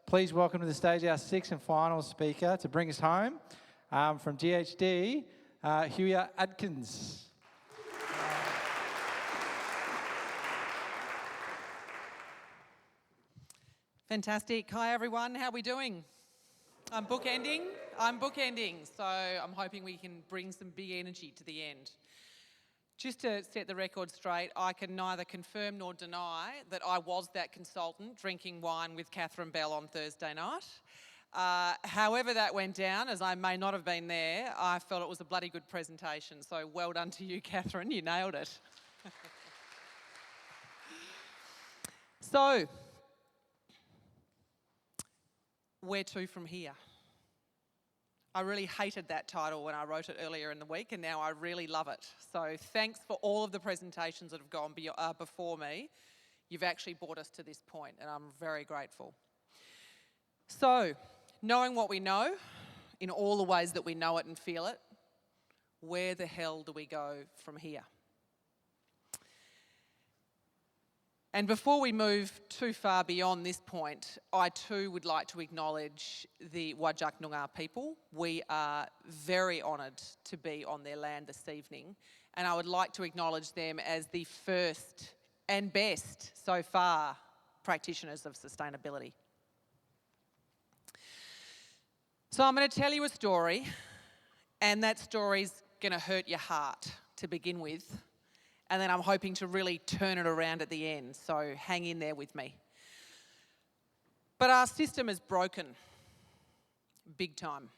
please welcome to the stage our sixth and final speaker to bring us home from GHD, Huia Adkins. Fantastic. Hi everyone, how are we doing? I'm bookending, so I'm hoping we can bring some big energy to the end. Just to set the record straight, I can neither confirm nor deny that I was that consultant drinking wine with Catherine Bell on Thursday night. However that went down, as I may not have been there, I felt it was a bloody good presentation, so well done to you, Catherine, you nailed it. So, where to from here? I really hated that title when I wrote it earlier in the week, and now I really love it. So thanks for all of the presentations that have gone before me. You've actually brought us to this point, and I'm very grateful. So, knowing what we know, in all the ways that we know it and feel it, where the hell do we go from here? And before we move too far beyond this point, I too would like to acknowledge the Whadjuk Noongar people. We are very honoured to be on their land this evening, and I would like to acknowledge them as the first and best so far practitioners of sustainability. So I'm going to tell you a story, and that story's going to hurt your heart to begin with. And then I'm hoping to really turn it around at the end, so hang in there with me. But our system is broken, big time.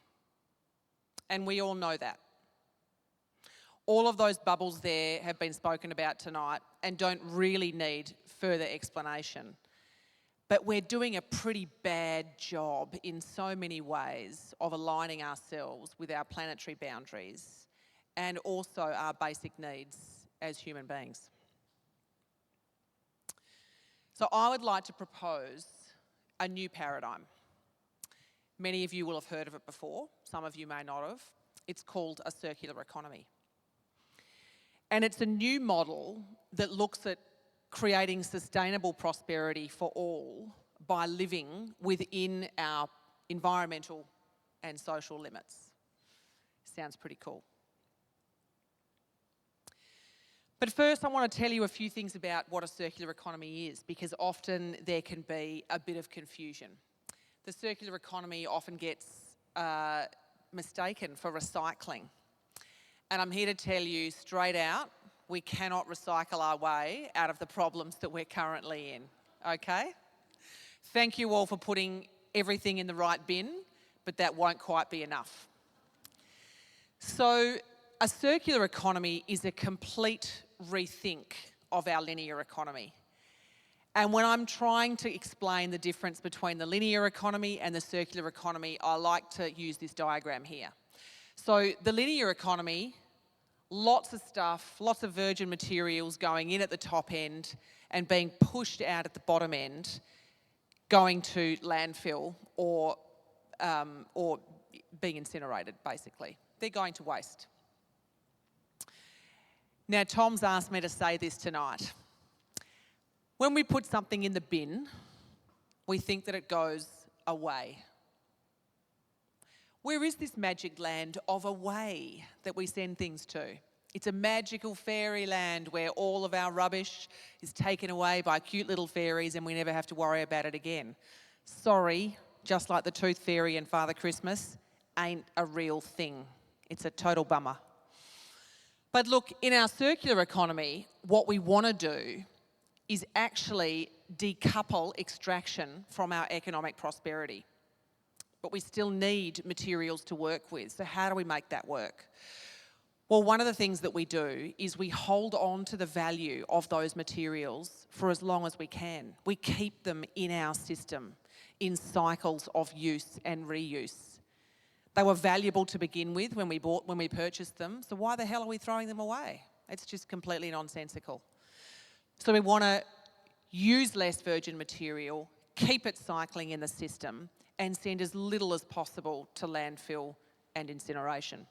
And we all know that. All of those bubbles there have been spoken about tonight and don't really need further explanation. But we're doing a pretty bad job in so many ways of aligning ourselves with our planetary boundaries and also our basic needs as human beings. So I would like to propose a new paradigm. Many of you will have heard of it before, some of you may not have. It's called a circular economy. And it's a new model that looks at creating sustainable prosperity for all by living within our environmental and social limits. Sounds pretty cool. But first, I want to tell you a few things about what a circular economy is, because often there can be a bit of confusion. The circular economy often gets mistaken for recycling. And I'm here to tell you straight out, we cannot recycle our way out of the problems that we're currently in, okay? Thank you all for putting everything in the right bin, but that won't quite be enough. So, a circular economy is a complete rethink of our linear economy. And when I'm trying to explain the difference between the linear economy and the circular economy, I like to use this diagram here. So the linear economy, lots of stuff, lots of virgin materials going in at the top end and being pushed out at the bottom end, going to landfill or being incinerated, basically. They're going to waste. Now, Tom's asked me to say this tonight. When we put something in the bin, we think that it goes away. Where is this magic land of away that we send things to? It's a magical fairyland where all of our rubbish is taken away by cute little fairies and we never have to worry about it again. Sorry, just like the Tooth Fairy and Father Christmas, ain't a real thing. It's a total bummer. But look, in our circular economy, what we want to do is actually decouple extraction from our economic prosperity. But we still need materials to work with. So how do we make that work? Well, one of the things that we do is we hold on to the value of those materials for as long as we can. We keep them in our system in cycles of use and reuse. They were valuable to begin with when we purchased them, so why the hell are we throwing them away? It's just completely nonsensical. So we want to use less virgin material, keep it cycling in the system, and send as little as possible to landfill and incineration.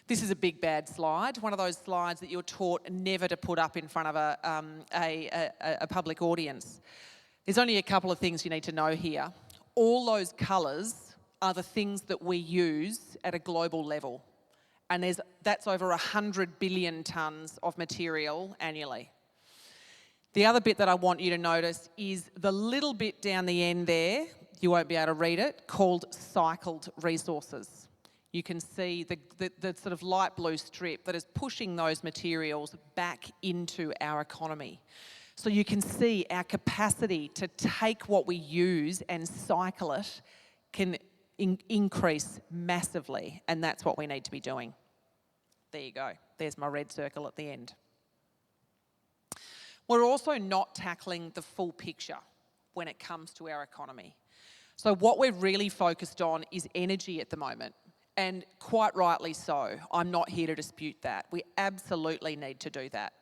This is a big bad slide, one of those slides that you're taught never to put up in front of a public audience. There's only a couple of things you need to know here. All those colours are the things that we use at a global level. And that's over 100 billion tonnes of material annually. The other bit that I want you to notice is the little bit down the end there, you won't be able to read it, called cycled resources. You can see the sort of light blue strip that is pushing those materials back into our economy. So you can see our capacity to take what we use and cycle it can increase massively, and that's what we need to be doing. There you go. There's my red circle at the end. We're also not tackling the full picture when it comes to our economy. So what we're really focused on is energy at the moment, and quite rightly so. I'm not here to dispute that. We absolutely need to do that.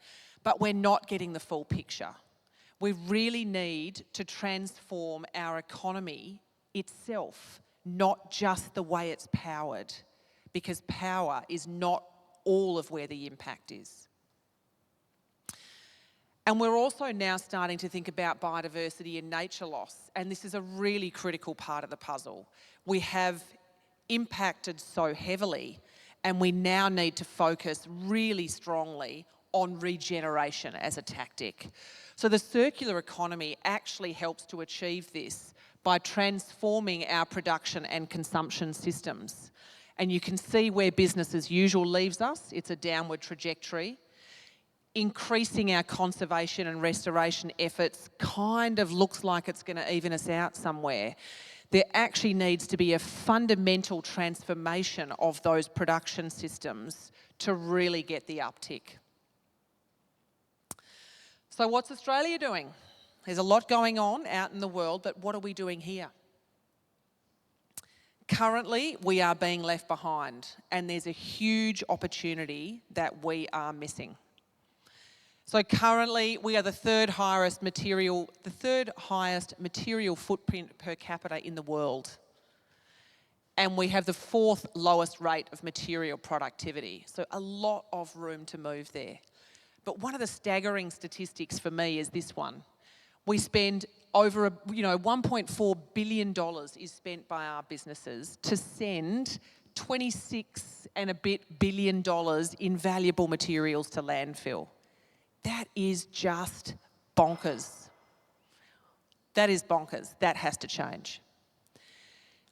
But we're not getting the full picture. We really need to transform our economy itself, not just the way it's powered, because power is not all of where the impact is. And we're also now starting to think about biodiversity and nature loss, and this is a really critical part of the puzzle. We have impacted so heavily, and we now need to focus really strongly on regeneration as a tactic. So the circular economy actually helps to achieve this by transforming our production and consumption systems. And you can see where business as usual leaves us. It's a downward trajectory. Increasing our conservation and restoration efforts kind of looks like it's going to even us out somewhere. There actually needs to be a fundamental transformation of those production systems to really get the uptick. So what's Australia doing? There's a lot going on out in the world, but what are we doing here? Currently, we are being left behind, and there's a huge opportunity that we are missing. So currently, we are the third highest material footprint per capita in the world. And we have the fourth lowest rate of material productivity. So a lot of room to move there. But one of the staggering statistics for me is this one. We spend over $1.4 billion is spent by our businesses to send 26 and a bit billion dollars in valuable materials to landfill. That is just bonkers. That is bonkers. That has to change.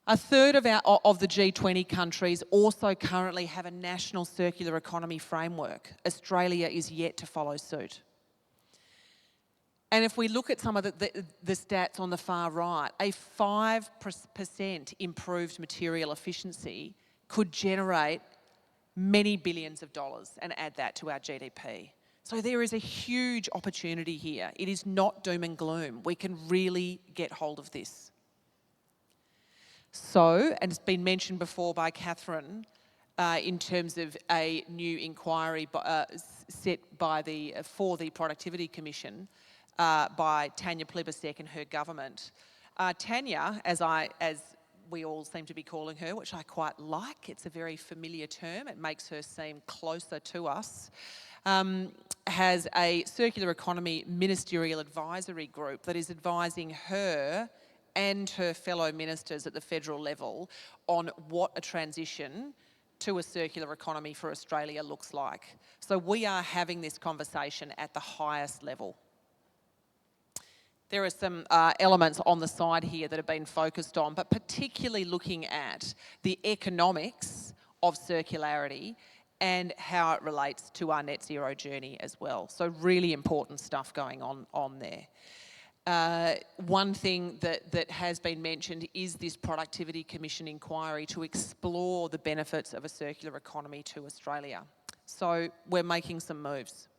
A third of the G20 countries also currently have a national circular economy framework. Australia is yet to follow suit. And if we look at some of the stats on the far right, a 5% improved material efficiency could generate many billions of dollars and add that to our GDP. So there is a huge opportunity here. It is not doom and gloom. We can really get hold of this. So, and it's been mentioned before by Catherine, in terms of a new inquiry set for the Productivity Commission by Tanya Plibersek and her government. Tanya, as we all seem to be calling her, which I quite like, it's a very familiar term, it makes her seem closer to us, has a circular economy ministerial advisory group that is advising her and her fellow ministers at the federal level on what a transition to a circular economy for Australia looks like. So we are having this conversation at the highest level. There are some elements on the side here that have been focused on, but particularly looking at the economics of circularity and how it relates to our net zero journey as well. So really important stuff going on there. One thing that has been mentioned is this Productivity Commission inquiry to explore the benefits of a circular economy to Australia. So we're making some moves.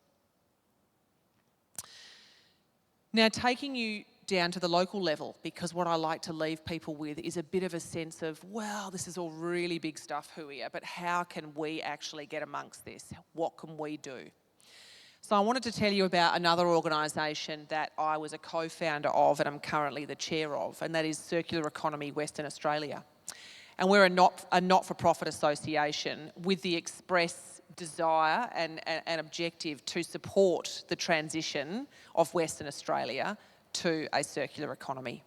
Now, taking you down to the local level, because what I like to leave people with is a bit of a sense of, well, this is all really big stuff, Huia, but how can we actually get amongst this? What can we do? So I wanted to tell you about another organisation that I was a co-founder of and I'm currently the chair of, and that is Circular Economy Western Australia. And we're a not-for-profit association with the express desire and objective to support the transition of Western Australia to a circular economy.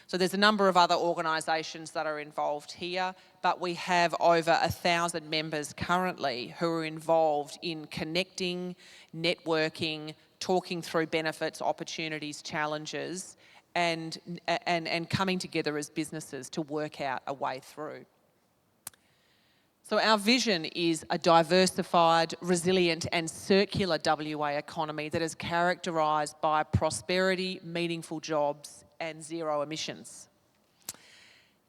So there's a number of other organisations that are involved here, but we have over 1,000 members currently who are involved in connecting, networking, talking through benefits, opportunities, challenges, and coming together as businesses to work out a way through. So our vision is a diversified, resilient and circular WA economy that is characterised by prosperity, meaningful jobs and zero emissions.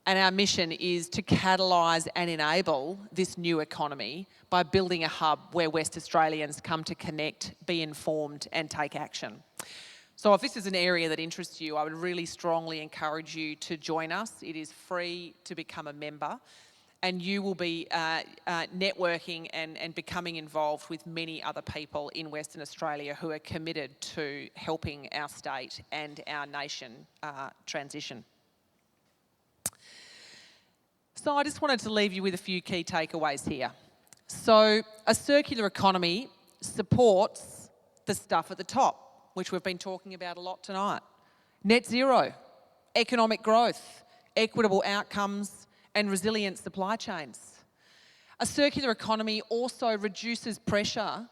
And our mission is to catalyse and enable this new economy by building a hub where West Australians come to connect, be informed and take action. So if this is an area that interests you, I would really strongly encourage you to join us. It is free to become a member, and you will be networking and becoming involved with many other people in Western Australia who are committed to helping our state and our nation transition. So I just wanted to leave you with a few key takeaways here. So a circular economy supports the stuff at the top, which we've been talking about a lot tonight. Net zero, economic growth, equitable outcomes, and resilient supply chains. A circular economy also reduces pressure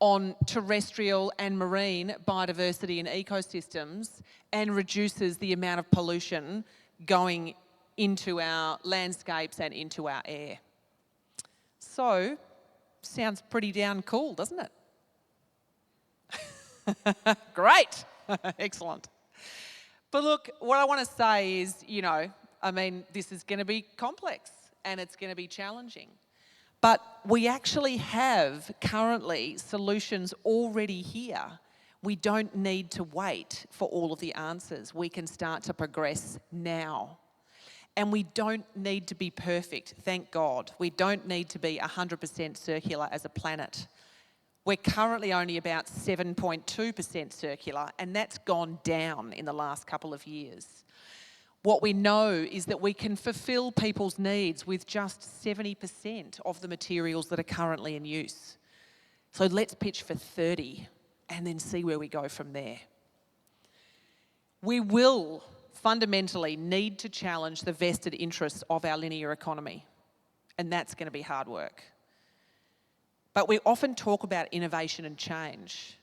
on terrestrial and marine biodiversity and ecosystems and reduces the amount of pollution going into our landscapes and into our air. So, sounds pretty damn cool, doesn't it? Great, excellent. But look, what I want to say is, this is going to be complex and it's going to be challenging. But we actually have currently solutions already here. We don't need to wait for all of the answers. We can start to progress now. And we don't need to be perfect, thank God. We don't need to be 100% circular as a planet. We're currently only about 7.2% circular, and that's gone down in the last couple of years. What we know is that we can fulfil people's needs with just 70% of the materials that are currently in use. So let's pitch for 30 and then see where we go from there. We will fundamentally need to challenge the vested interests of our linear economy, and that's going to be hard work. But we often talk about innovation and change,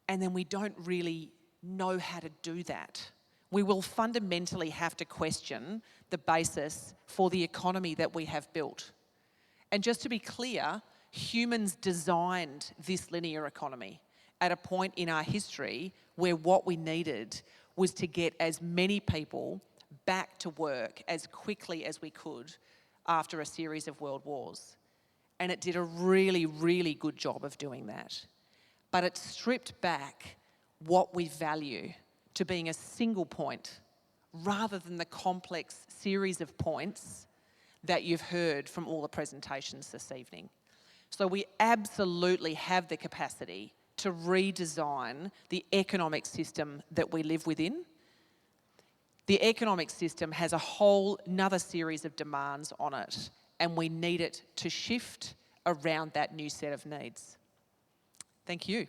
and then we don't really know how to do that. We will fundamentally have to question the basis for the economy that we have built. And just to be clear, humans designed this linear economy at a point in our history where what we needed was to get as many people back to work as quickly as we could after a series of world wars. And it did a really, really good job of doing that. But it stripped back what we value to being a single point rather than the complex series of points that you've heard from all the presentations this evening. So we absolutely have the capacity to redesign the economic system that we live within. The economic system has a whole another series of demands on it, and we need it to shift around that new set of needs. Thank you.